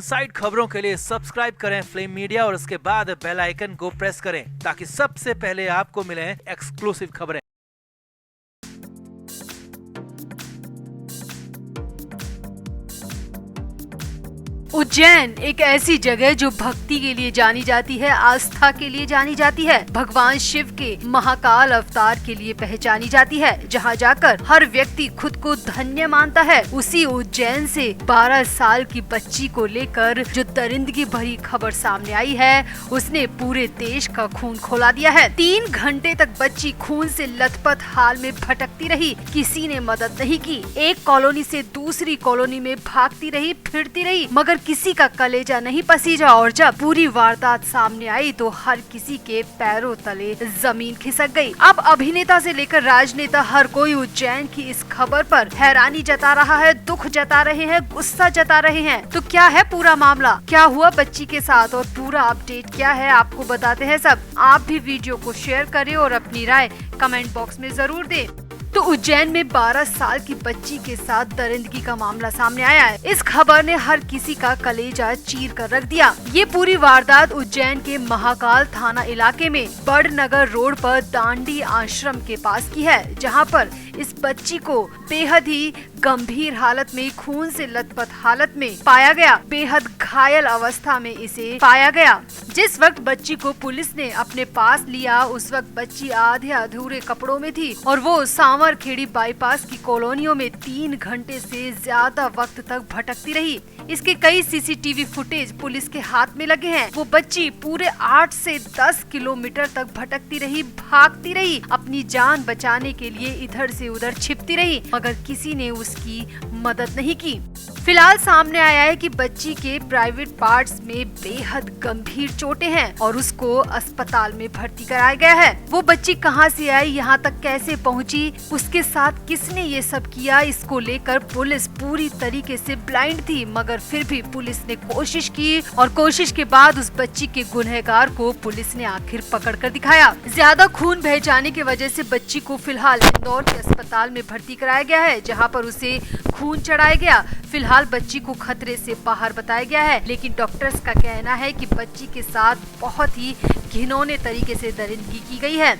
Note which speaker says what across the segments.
Speaker 1: Side खबरों के लिए सब्सक्राइब करें फ्लेम मीडिया और उसके बाद बेल आइकन को प्रेस करें ताकि सबसे पहले आपको मिले एक्सक्लूसिव खबरें।
Speaker 2: उज्जैन एक ऐसी जगह जो भक्ति के लिए जानी जाती है, आस्था के लिए जानी जाती है, भगवान शिव के महाकाल अवतार के लिए पहचानी जाती है, जहां जाकर हर व्यक्ति खुद को धन्य मानता है। उसी उज्जैन से 12 साल की बच्ची को लेकर जो दरिंदगी भरी खबर सामने आई है, उसने पूरे देश का खून खौला दिया है। 3 घंटे तक बच्ची खून से लथपथ हाल में भटकती रही, किसी ने मदद नहीं की। एक कॉलोनी से दूसरी कॉलोनी में भागती रही, फिरती रही, मगर किसी का कलेजा नहीं पसीजा। और जब पूरी वारदात सामने आई तो हर किसी के पैरों तले जमीन खिसक गई। अब अभिनेता से लेकर राजनेता हर कोई उज्जैन की इस खबर पर हैरानी जता रहा है, दुख जता रहे हैं, गुस्सा जता रहे हैं। तो क्या है पूरा मामला, क्या हुआ बच्ची के साथ और पूरा अपडेट क्या है, आपको बताते हैं सब। आप भी वीडियो को शेयर करें और अपनी राय कमेंट बॉक्स में जरूर दें। तो उज्जैन में 12 साल की बच्ची के साथ दरिंदगी का मामला सामने आया है। इस खबर ने हर किसी का कलेजा चीर कर रख दिया। ये पूरी वारदात उज्जैन के महाकाल थाना इलाके में बड़नगर रोड पर दांडी आश्रम के पास की है, जहां पर इस बच्ची को बेहद ही गंभीर हालत में, खून से लथपथ हालत में पाया गया। बेहद घायल अवस्था में इसे पाया गया। जिस वक्त बच्ची को पुलिस ने अपने पास लिया, उस वक्त बच्ची आधे अधूरे कपड़ों में थी और वो सांवरखेड़ी बाईपास की कॉलोनियों में 3 घंटे से ज्यादा वक्त तक भटकती रही। इसके कई सीसीटीवी फुटेज पुलिस के हाथ में लगे हैं। वो बच्ची पूरे 8 से 10 किलोमीटर तक भटकती रही, भागती रही, अपनी जान बचाने के लिए इधर से उधर छिपती रही, मगर किसी ने उसकी मदद नहीं की। फिलहाल सामने आया है कि बच्ची के प्राइवेट पार्ट्स में बेहद गंभीर चोटें हैं और उसको अस्पताल में भर्ती कराया गया है। वो बच्ची कहां से आई, यहाँ तक कैसे पहुंची, उसके साथ किसने ये सब किया, इसको लेकर पुलिस पूरी तरीके से ब्लाइंड थी। मगर फिर भी पुलिस ने कोशिश की और कोशिश के बाद उस बच्ची के गुनहगार को पुलिस ने आखिर पकड़ कर दिखाया। ज्यादा खून बह जाने की वजह से बच्ची को फिलहाल इंदौर के अस्पताल में भर्ती कराया गया है, जहाँ पर उसे खून चढ़ाया गया। फिलहाल बच्ची को खतरे से बाहर बताया गया है, लेकिन डॉक्टर्स का कहना है कि बच्ची के साथ बहुत ही घिनौने तरीके से दरिंदगी की गई है।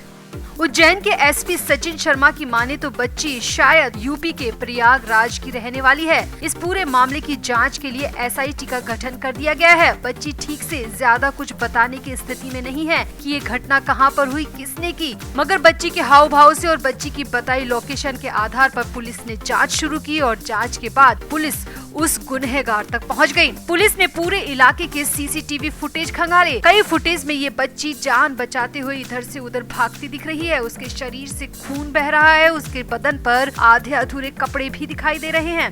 Speaker 2: उज्जैन के एसपी सचिन शर्मा की माने तो बच्ची शायद यूपी के प्रयागराज की रहने वाली है। इस पूरे मामले की जांच के लिए एसआईटी का गठन कर दिया गया है। बच्ची ठीक से ज्यादा कुछ बताने की स्थिति में नहीं है कि ये घटना कहां पर हुई, किसने की, मगर बच्ची के हाव भाव से और बच्ची की बताई लोकेशन के आधार पर पुलिस ने जांच शुरू की और जांच के बाद पुलिस उस गुनहगार तक पहुंच गई। पुलिस ने पूरे इलाके के सीसीटीवी फुटेज खंगाले। कई फुटेज में ये बच्ची जान बचाते हुए इधर से उधर भागती दिख रही है। उसके शरीर से खून बह रहा है, उसके बदन पर आधे अधूरे कपड़े भी दिखाई दे रहे हैं।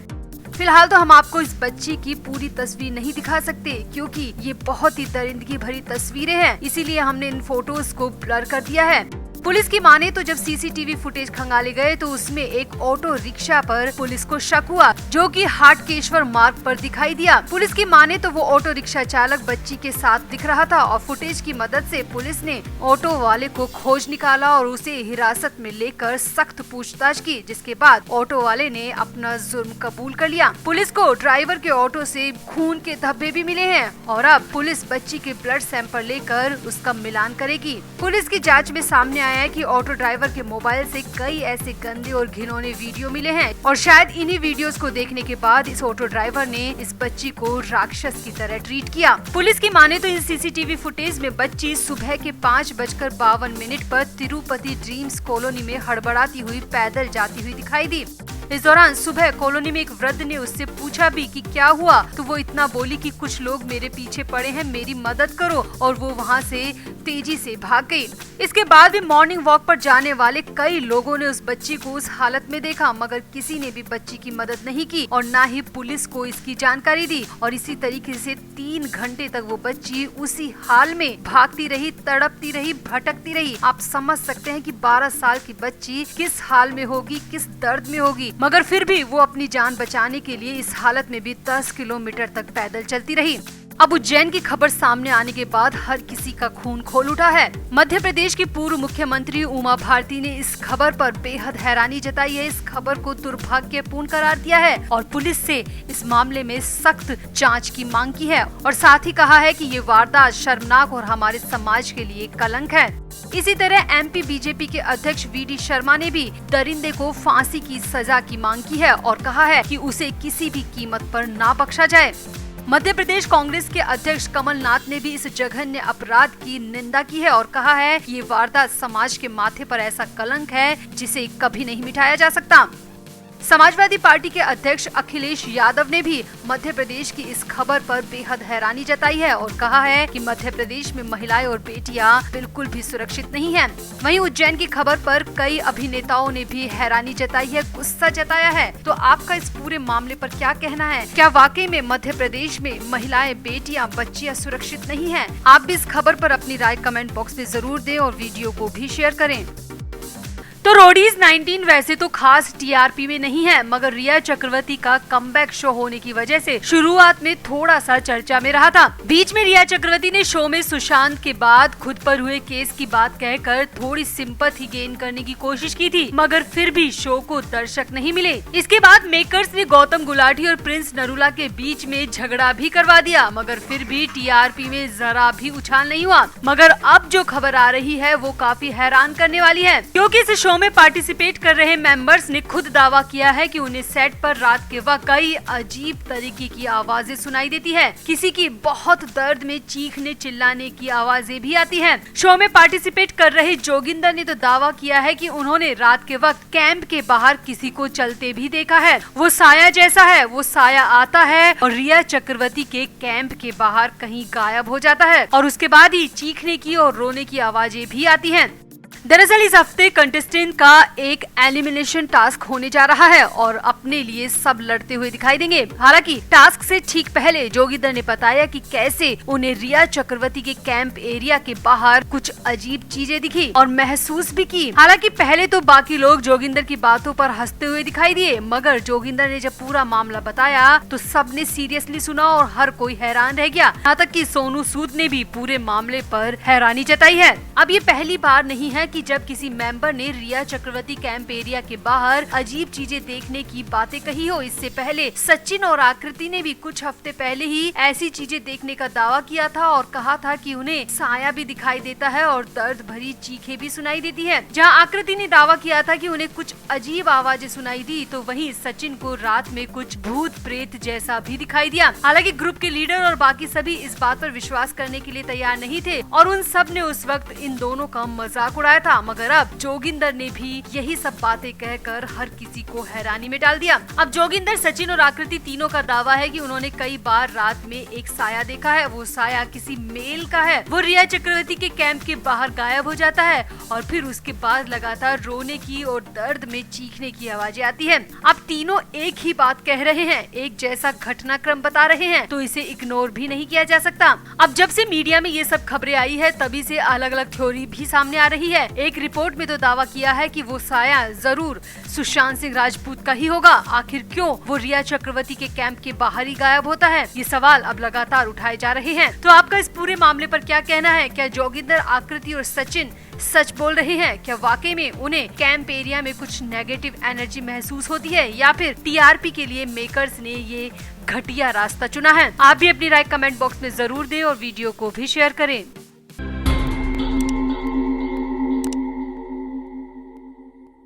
Speaker 2: फिलहाल तो हम आपको इस बच्ची की पूरी तस्वीर नहीं दिखा सकते, क्योंकि ये बहुत ही दरिंदगी भरी तस्वीरें हैं, इसीलिए हमने इन फोटोज को ब्लर कर दिया है। पुलिस की माने तो जब सीसीटीवी फुटेज खंगाले गए तो उसमें एक ऑटो रिक्शा पर पुलिस को शक हुआ, जो कि हाटकेश्वर मार्ग पर दिखाई दिया। पुलिस की माने तो वो ऑटो रिक्शा चालक बच्ची के साथ दिख रहा था और फुटेज की मदद से पुलिस ने ऑटो वाले को खोज निकाला और उसे हिरासत में लेकर सख्त पूछताछ की, जिसके बाद ऑटो वाले ने अपना जुर्म कबूल कर लिया। पुलिस को ड्राइवर के ऑटो से खून के धब्बे भी मिले हैं और अब पुलिस बच्ची के ब्लड सैंपल लेकर उसका मिलान करेगी। पुलिस की जाँच में सामने आया है कि ऑटो ड्राइवर के मोबाइल से कई ऐसे गंदे और घिनौने वीडियो मिले हैं और शायद इन्हीं वीडियोस को देखने के बाद इस ऑटो ड्राइवर ने इस बच्ची को राक्षस की तरह ट्रीट किया। पुलिस की माने तो इस सीसीटीवी फुटेज में बच्ची सुबह के 5:52 पर तिरुपति ड्रीम्स कॉलोनी में हड़बड़ाती हुई पैदल जाती हुई दिखाई दी। इस दौरान सुबह कॉलोनी में एक वृद्ध ने उससे पूछा भी कि क्या हुआ, तो वो इतना बोली कि कुछ लोग मेरे पीछे पड़े हैं, मेरी मदद करो, और वो वहाँ से तेजी से भाग गई। इसके बाद भी मॉर्निंग वॉक पर जाने वाले कई लोगों ने उस बच्ची को उस हालत में देखा, मगर किसी ने भी बच्ची की मदद नहीं की और न ही पुलिस को इसकी जानकारी दी। और इसी तरीके से 3 घंटे तक वो बच्ची उसी हाल में भागती रही, तड़पती रही, भटकती रही। आप समझ सकते हैं कि 12 साल की बच्ची किस हाल में होगी, किस दर्द में होगी, मगर फिर भी वो अपनी जान बचाने के लिए इस हालत में भी 10 किलोमीटर तक पैदल चलती रही। अब उज्जैन की खबर सामने आने के बाद हर किसी का खून खोल उठा है। मध्य प्रदेश की पूर्व मुख्यमंत्री उमा भारती ने इस खबर पर बेहद हैरानी जताई है। इस खबर को दुर्भाग्यपूर्ण करार दिया है और पुलिस से इस मामले में सख्त जांच की मांग की है और साथ ही कहा है कि ये वारदात शर्मनाक और हमारे समाज के लिए कलंक है। इसी तरह एमपी बीजेपी के अध्यक्ष वीडी शर्मा ने भी दरिंदे को फांसी की सजा की मांग की है और कहा है कि उसे किसी भी कीमत पर ना बख्शा जाए। मध्य प्रदेश कांग्रेस के अध्यक्ष कमलनाथ ने भी इस जघन्य अपराध की निंदा की है और कहा है कि ये वारदात समाज के माथे पर ऐसा कलंक है जिसे कभी नहीं मिटाया जा सकता। समाजवादी पार्टी के अध्यक्ष अखिलेश यादव ने भी मध्य प्रदेश की इस खबर पर बेहद हैरानी जताई है और कहा है कि मध्य प्रदेश में महिलाएं और बेटियां बिल्कुल भी सुरक्षित नहीं हैं। वहीं उज्जैन की खबर पर कई अभिनेताओं ने भी हैरानी जताई है, गुस्सा जताया है। तो आपका इस पूरे मामले पर क्या कहना है? क्या वाकई में मध्य प्रदेश में महिलाएं, बेटियां, बच्चियां सुरक्षित नहीं है? आप भी इस खबर पर अपनी राय कमेंट बॉक्स में जरूर दें और वीडियो को भी शेयर करें। तो रोडीज 19 वैसे तो खास टीआरपी में नहीं है, मगर रिया चक्रवर्ती का कमबैक शो होने की वजह से शुरुआत में थोड़ा सा चर्चा में रहा था। बीच में रिया चक्रवर्ती ने शो में सुशांत के बाद खुद पर हुए केस की बात कहकर थोड़ी सिंपैथी गेन करने की कोशिश की थी, मगर फिर भी शो को दर्शक नहीं मिले। इसके बाद मेकर्स ने गौतम गुलाटी और प्रिंस नरूला के बीच में झगड़ा भी करवा दिया, मगर फिर भी टीआरपी में जरा भी उछाल नहीं हुआ। मगर अब जो खबर आ रही है वो काफी हैरान करने वाली है, क्योंकि इस शो में पार्टिसिपेट कर रहे मेंबर्स ने खुद दावा किया है कि उन्हें सेट पर रात के वक्त कई अजीब तरीके की आवाजें सुनाई देती है। किसी की बहुत दर्द में चीखने चिल्लाने की आवाजें भी आती हैं। शो में पार्टिसिपेट कर रहे जोगिंदर ने तो दावा किया है कि उन्होंने रात के वक्त कैंप के बाहर किसी को चलते भी देखा है। वो साया जैसा है, वो साया आता है और रिया चक्रवर्ती के कैंप के बाहर कहीं गायब हो जाता है और उसके बाद ही चीखने की और रोने की आवाजें भी आती हैं। दरअसल इस हफ्ते कंटेस्टेंट का एक एलिमिनेशन टास्क होने जा रहा है और अपने लिए सब लड़ते हुए दिखाई देंगे। हालांकि टास्क से ठीक पहले जोगिंदर ने बताया कि कैसे उन्हें रिया चक्रवर्ती के कैंप एरिया के बाहर कुछ अजीब चीजें दिखी और महसूस भी की। हालांकि पहले तो बाकी लोग जोगिंदर की बातों पर हंसते हुए दिखाई दिए, मगर जोगिंदर ने जब पूरा मामला बताया तो सबने सीरियसली सुना और हर कोई हैरान रह गया। यहाँ तक कि सोनू सूद ने भी पूरे मामले पर हैरानी जताई है। अब ये पहली बार नहीं है कि जब किसी मेंबर ने रिया चक्रवर्ती कैंप एरिया के बाहर अजीब चीजें देखने की बातें कही हो। इससे पहले सचिन और आकृति ने भी कुछ हफ्ते पहले ही ऐसी चीजें देखने का दावा किया था और कहा था कि उन्हें साया भी दिखाई देता है और दर्द भरी चीखें भी सुनाई देती है। जहां आकृति ने दावा किया था कि उन्हें कुछ अजीब आवाजें सुनाई दी, तो वहीं सचिन को रात में कुछ भूत प्रेत जैसा भी दिखाई दिया। हालांकि ग्रुप के लीडर और बाकी सभी इस बात पर विश्वास करने के लिए तैयार नहीं थे और उन सब ने उस वक्त इन दोनों का मजाक उड़ाया था, मगर अब जोगिंदर ने भी यही सब बातें कहकर हर किसी को हैरानी में डाल दिया। अब जोगिंदर, सचिन और आकृति तीनों का दावा है कि उन्होंने कई बार रात में एक साया देखा है। वो साया किसी मेल का है। वो रिया चक्रवर्ती के कैंप के बाहर गायब हो जाता है और फिर उसके बाद लगातार रोने की और दर्द में चीखने की आवाजें आती है। अब तीनों एक ही बात कह रहे हैं, एक जैसा घटनाक्रम बता रहे हैं, तो इसे इग्नोर भी नहीं किया जा सकता। अब जब से मीडिया में ये सब खबरें आई है तभी से अलग अलग थ्योरी भी सामने आ रही है। एक रिपोर्ट में तो दावा किया है कि वो साया जरूर सुशांत सिंह राजपूत का ही होगा। आखिर क्यों वो रिया चक्रवर्ती के कैंप के बाहर ही गायब होता है? ये सवाल अब लगातार उठाए जा रहे हैं। तो आपका इस पूरे मामले पर क्या कहना है? क्या जोगिंदर, आकृति और सचिन सच बोल रहे हैं? क्या वाकई में उन्हें कैंप एरिया में कुछ नेगेटिव एनर्जी महसूस होती है या फिर टीआरपी के लिए मेकर्स ने ये घटिया रास्ता चुना है? आप भी अपनी राय कमेंट बॉक्स में जरूर दें और वीडियो को भी शेयर करें।